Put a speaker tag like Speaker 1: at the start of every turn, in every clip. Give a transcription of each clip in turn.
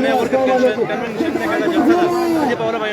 Speaker 1: मैं और कन्वेंशन में कहना चाहता था ये पावला भाई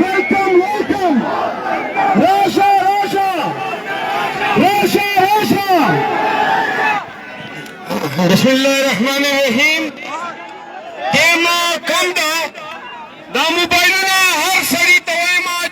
Speaker 2: Welcome. Rasha. Bismillahirrahmanirrahim. Tema kanda da mobilena har sari tawema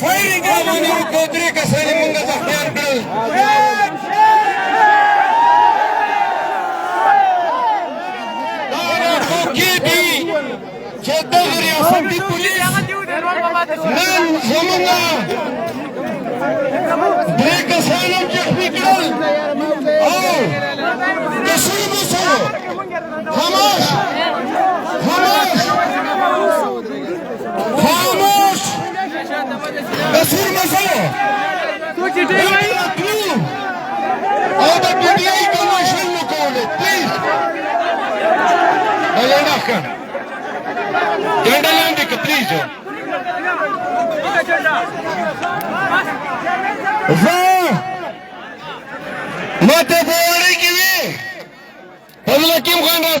Speaker 2: firing रामाने कोदरे कसाने मंगा तख्तियार करो की भी चेता रियासत की पुलिस नन जमुना ब्रेक कसाने जख्मी करो आओ कसूर बसो खामोश कसूर मसलो तो चिटे गई और पीटीआई को मशहूर मुकाबले प्लीज अलेना कर गंडलांड के प्लीज मत बोलने की भी हमला क्यों करना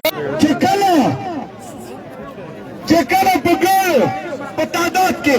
Speaker 2: चिकना पकड़ पतादात के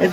Speaker 2: 10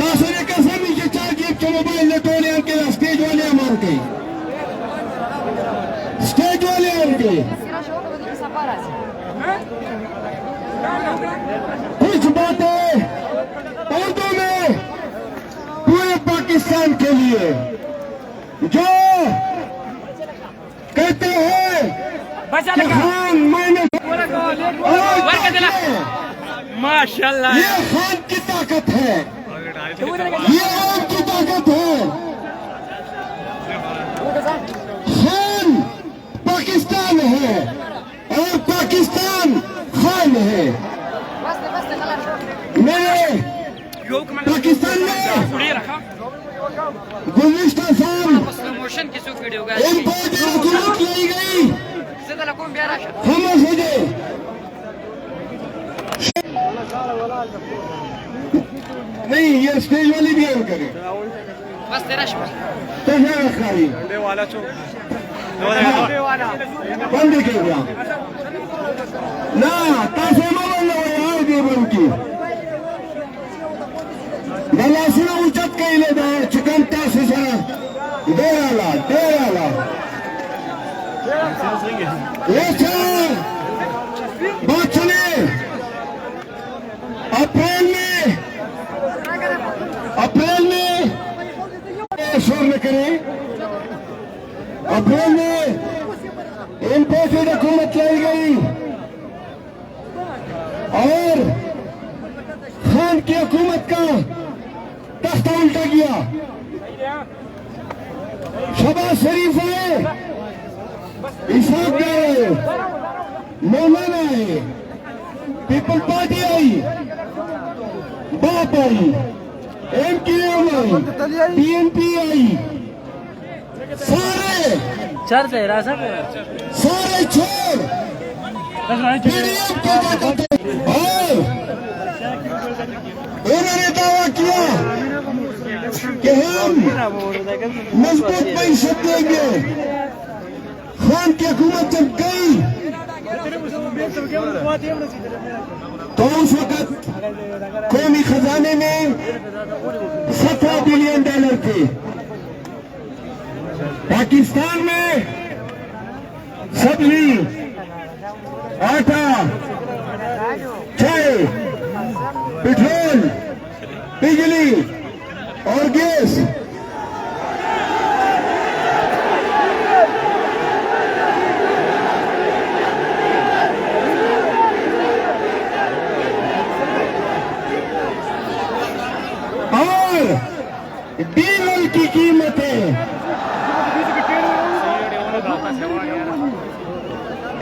Speaker 2: तासुरे कैसे नीचे चार जेब के मोबाइल ने टोले के स्टेज वाले मार के स्टेज वाले उनके कुछ बातें उर्दू में पूरे पाकिस्तान के लिए जो कहते हैं कि खान मैंने
Speaker 1: माशाल्लाह
Speaker 2: ये खान की ताकत है ये आपकी ताकत है खान पाकिस्तान है और पाकिस्तान खान है मेरे पाकिस्तान में गुज़िश्ता साल इम्पोर्टेड हुकूमत लाई गई खामोश हो जाए नहीं ये स्टेज वाली भी ऑन करे
Speaker 1: बस तेरा
Speaker 2: तो है रखाई बंद किया ना तासे मवल यार दे बनकी बलासना उचत केले दा चिकन तासे सरा देराला ये चार बात सुने अप्रैल में शोर न करें अप्रैल में इम्पोर्टेड हुकूमत लाई गई और खान की हुकूमत का तख्ता उल्टा गया शहबाज शरीफ आए इसाक आए मौलाना आए पीपल पार्टी आई बाप आई एमक्यूएम आई पीएनपी आई सारे छोड़ पीडीएम को और उन्होंने दावा किया कि हम मजबूत पैसे देंगे खान की हुकूमत जब गई तो उस वक्त कौमी खजाने में $17 बिलियन थे पाकिस्तान में सब्जी आटा चाय पेट्रोल बिजली और गैस डीजल की कीमतें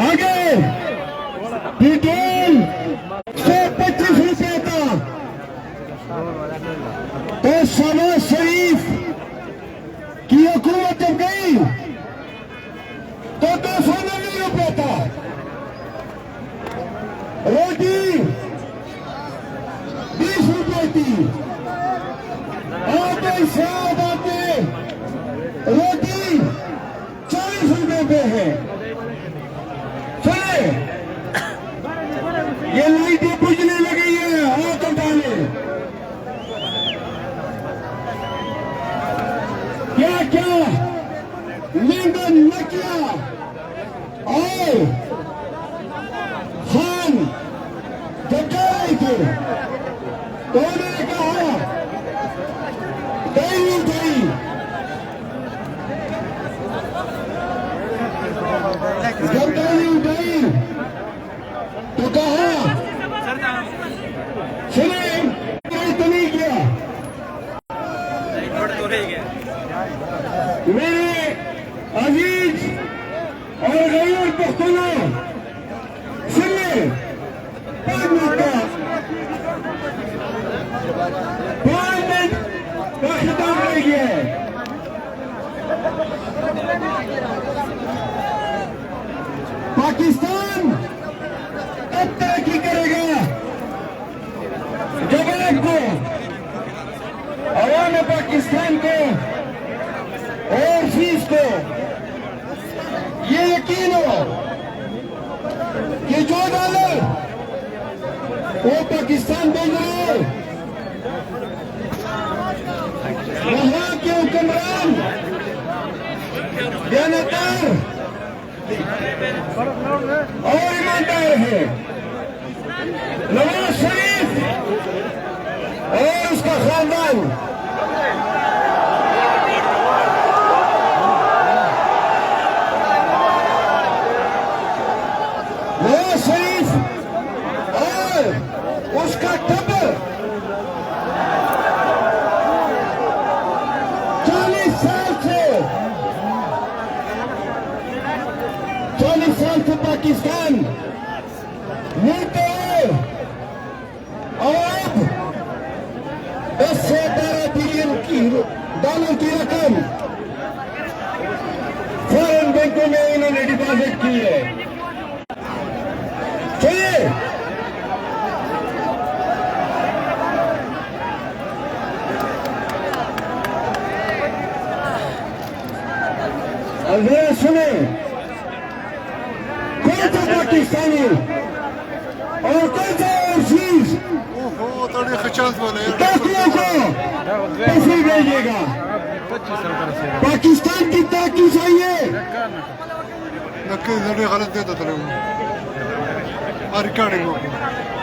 Speaker 2: आगे पेट्रोल 125 रुपए का तो शहबाज शरीफ की हुकूमत जब गई तो 290 रुपए था रोटी 20 रुपए थी रोटी 40 रुपए पे है चले ये लाइटें बुझने लगी है हाथ उठाने क्या क्या लेनदेन न किया और खान जब जा रहे थे तो उन्होंने कहा जब गाड़ी उठाई तो कहा सुने तो नहीं किया मेरे अजीज और को, अवाम पाकिस्तान को और फीस को ये यकीन हो कि जो डॉलर वो पाकिस्तान भेज रहे हैं, वहां के हुक्मरान बयानतदार और ईमानदार है। नवाज शरीफ और उसका खानदान नवाज शरीफ और उसका टब्बर 40 साल से पाकिस्तान मिलते हैं और अब 10 से 12 बिलियन की डॉलर की रकम फॉरेन बैंकों में इन्होंने डिपॉजिट की है। चलिए जरा सुने, कौन सा पाकिस्तानी और कौन सा ओवरसीज टोकियो को पैसे भेजेगा? पाकिस्तान की तरक्की चाहिए।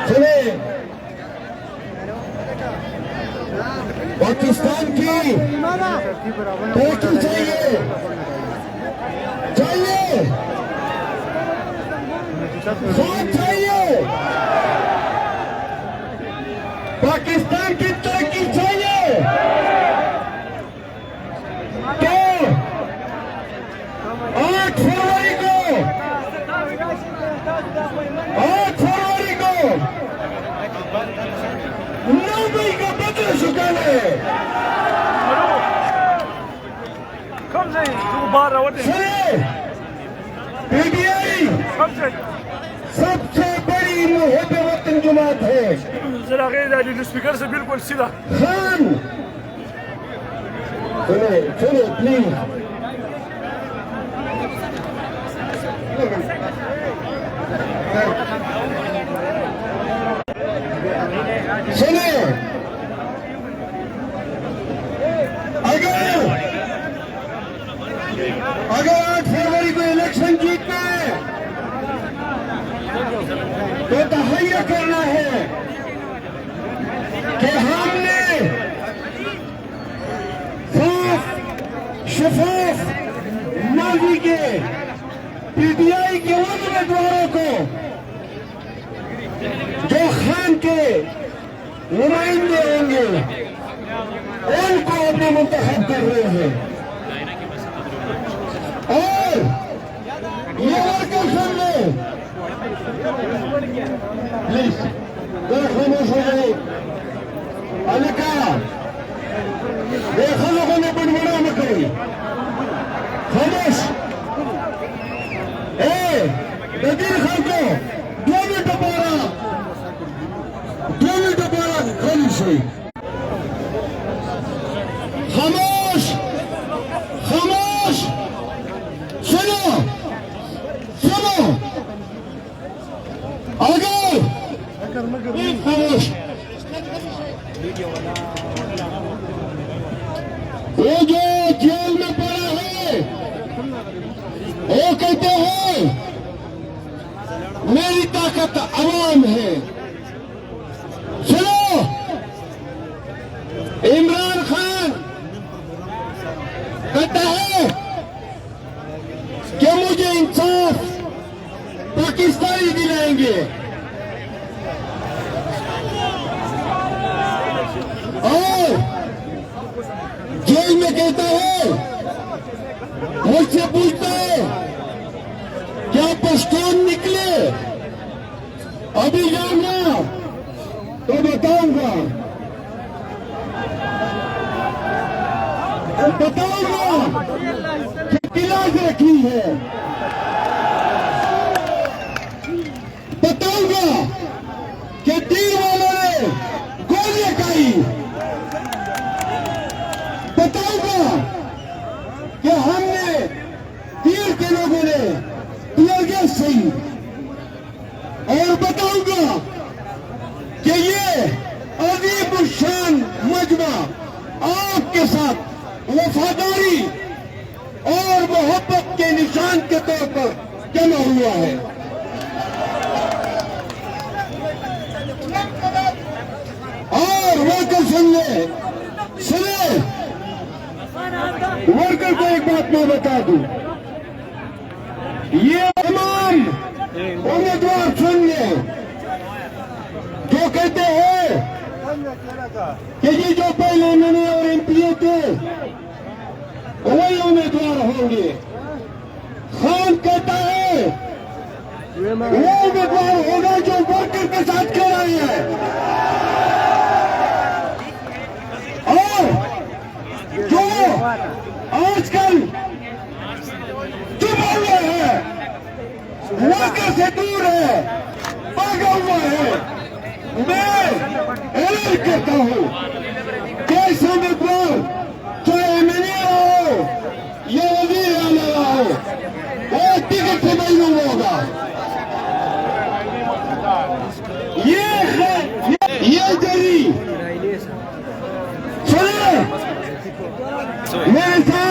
Speaker 2: सुने, पाकिस्तान की तरक्की चाहिए, साथ चाहिए। पाकिस्तान की तरक्की चाहिए तो 8 फरवरी को 9 मई को बदल चुका है। पीटीआई सबसे बड़ी मुहब्बत वतन जमात है।
Speaker 1: जरा स्पीकर से बिल्कुल सीधा
Speaker 2: खान सुने प्लीज। सुने, अगर 8 फरवरी को इलेक्शन जीतना है तो तहैया करना है कि हमने साफ शफाफ माजी के पीटीआई के उन उम्मीदवारों को जो खान के नुमाइंदे होंगे उनको अपने मुंतखब कर रहे हैं। और ये वर्कर सुन ले प्लीज, खामोश हो जाए। अलिका देखो, लोगों ने बड़बड़ा मत करी, खामोश। नजीर खान को 2 मिनट दोबारा खामोश हुई। खामोश सुनो आगे खामोश। वो जो जेल में पड़ा है वो कहते हैं मेरी ताकत अवाम है। सुनो, इमरान खान कहता है कि मुझे इंसाफ पाकिस्तानी दिलाएंगे और जेल में कहता है, मुझसे पूछता है क्या पश्तून निकले, अभी जाऊंगा तो बताऊंगा कि इलाज रखी है, बताऊंगा कि तीर वालों ने गोलियां सुनिए सुनिए, वर्कर को एक बात मैं बता दूं, ये तमाम उम्मीदवार सुनिए जो कहते हैं कि ये जो पहले एमएलए और एमपीए थे वही उम्मीदवार होंगे। खान कहता है वो उम्मीदवार होगा जो वर्कर के साथ खड़ा है। और जो आजकल चुपा हुआ है, वर्कर से दूर है, भागा हुआ है, मैं ऐलान करता हूं कि ऐसे उम्मीदवार चाहे एमएलए हो या वजीर आला हो, वो टिकट से मजलूम होगा। ये जरी सुनिए, मेरे साथ